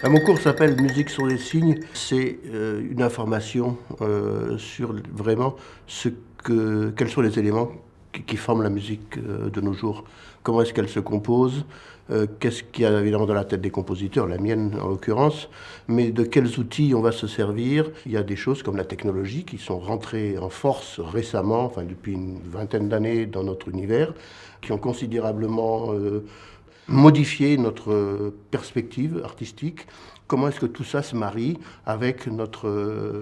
Mon cours s'appelle Musique sur les signes. C'est une information sur vraiment quels sont les éléments qui forment la musique de nos jours. Comment est-ce qu'elle se compose, qu'est-ce qu'il y a évidemment dans la tête des compositeurs, la mienne en l'occurrence, mais de quels outils on va se servir. Il y a des choses comme la technologie qui sont rentrées en force récemment, enfin depuis une vingtaine d'années dans notre univers, qui ont considérablement modifié notre perspective artistique. Comment est-ce que tout ça se marie avec notre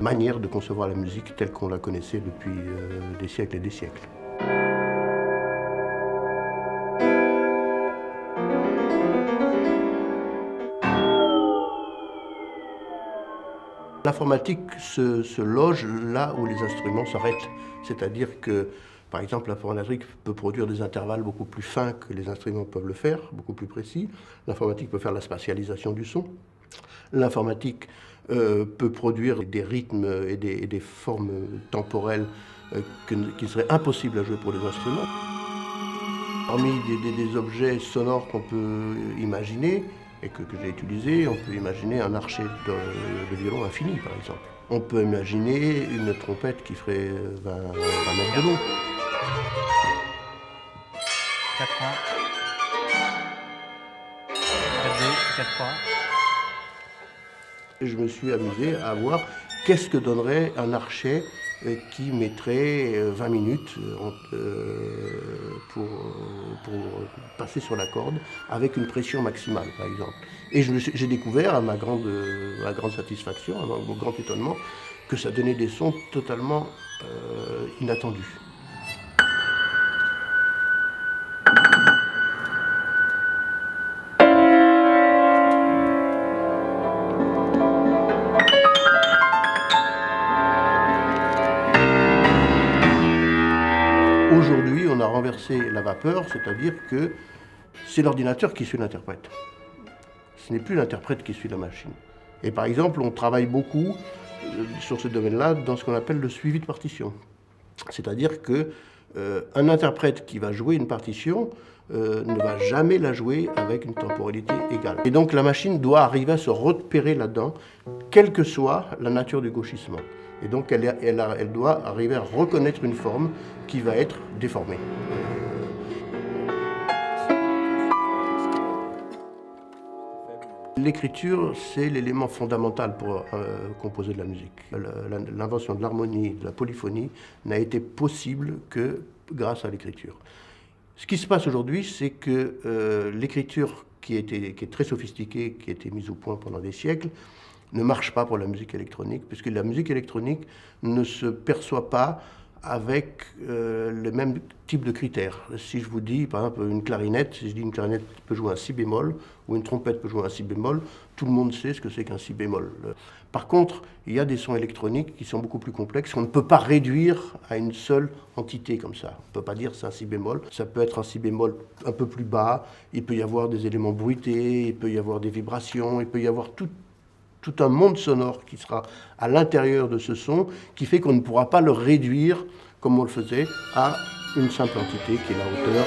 manière de concevoir la musique telle qu'on la connaissait depuis des siècles et des siècles. L'informatique se loge là où les instruments s'arrêtent. C'est-à-dire que, par exemple, l'informatique peut produire des intervalles beaucoup plus fins que les instruments peuvent le faire, beaucoup plus précis. L'informatique peut faire la spatialisation du son. L'informatique peut produire des rythmes et des formes temporelles qui seraient impossibles à jouer pour les instruments. Parmi des objets sonores qu'on peut imaginer, et que j'ai utilisé, on peut imaginer un archet de violon infini, par exemple. On peut imaginer une trompette qui ferait 20 mètres de long. 4-3. 4-2, 4-3. Et je me suis amusé à voir qu'est-ce que donnerait un archet qui mettrait 20 minutes pour passer sur la corde avec une pression maximale, par exemple. Et j'ai découvert, à ma grande satisfaction, à mon grand étonnement, que ça donnait des sons totalement inattendus. Aujourd'hui, on a renversé la vapeur, c'est-à-dire que c'est l'ordinateur qui suit l'interprète. Ce n'est plus l'interprète qui suit la machine. Et par exemple, on travaille beaucoup sur ce domaine-là dans ce qu'on appelle le suivi de partition. C'est-à-dire qu'un interprète qui va jouer une partition ne va jamais la jouer avec une temporalité égale. Et donc la machine doit arriver à se repérer là-dedans, quelle que soit la nature du gauchissement. Et donc elle doit arriver à reconnaître une forme qui va être déformée. L'écriture, c'est l'élément fondamental pour composer de la musique. L'invention de l'harmonie, de la polyphonie, n'a été possible que grâce à l'écriture. Ce qui se passe aujourd'hui, c'est que l'écriture qui est très sophistiquée, qui a été mise au point pendant des siècles, ne marche pas pour la musique électronique, puisque la musique électronique ne se perçoit pas avec le même type de critères. Si je vous dis, par exemple, une clarinette, si je dis une clarinette peut jouer un si bémol, ou une trompette peut jouer un si bémol, tout le monde sait ce que c'est qu'un si bémol. Par contre, il y a des sons électroniques qui sont beaucoup plus complexes, qu'on ne peut pas réduire à une seule entité comme ça. On ne peut pas dire c'est un si bémol, ça peut être un si bémol un peu plus bas, il peut y avoir des éléments bruités, il peut y avoir des vibrations, il peut y avoir tout un monde sonore qui sera à l'intérieur de ce son, qui fait qu'on ne pourra pas le réduire, comme on le faisait, à une simple entité qui est la hauteur.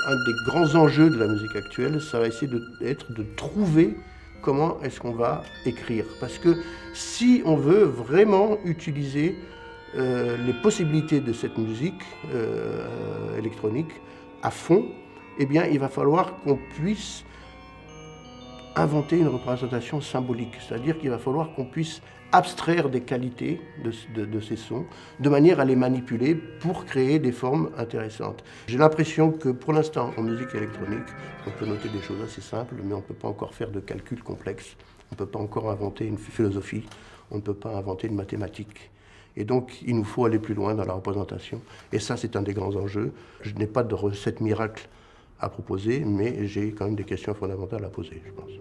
Un des grands enjeux de la musique actuelle, ça va essayer de trouver comment est-ce qu'on va écrire. Parce que si on veut vraiment utiliser les possibilités de cette musique électronique à fond, eh bien, il va falloir qu'on puisse inventer une représentation symbolique. C'est-à-dire qu'il va falloir qu'on puisse abstraire des qualités de ces sons, de manière à les manipuler pour créer des formes intéressantes. J'ai l'impression que pour l'instant, en musique électronique, on peut noter des choses assez simples, mais on ne peut pas encore faire de calculs complexes. On ne peut pas encore inventer une philosophie, on ne peut pas inventer une mathématique. Et donc, il nous faut aller plus loin dans la représentation. Et ça, c'est un des grands enjeux. Je n'ai pas de recette miracle à proposer, mais j'ai quand même des questions fondamentales à poser, je pense.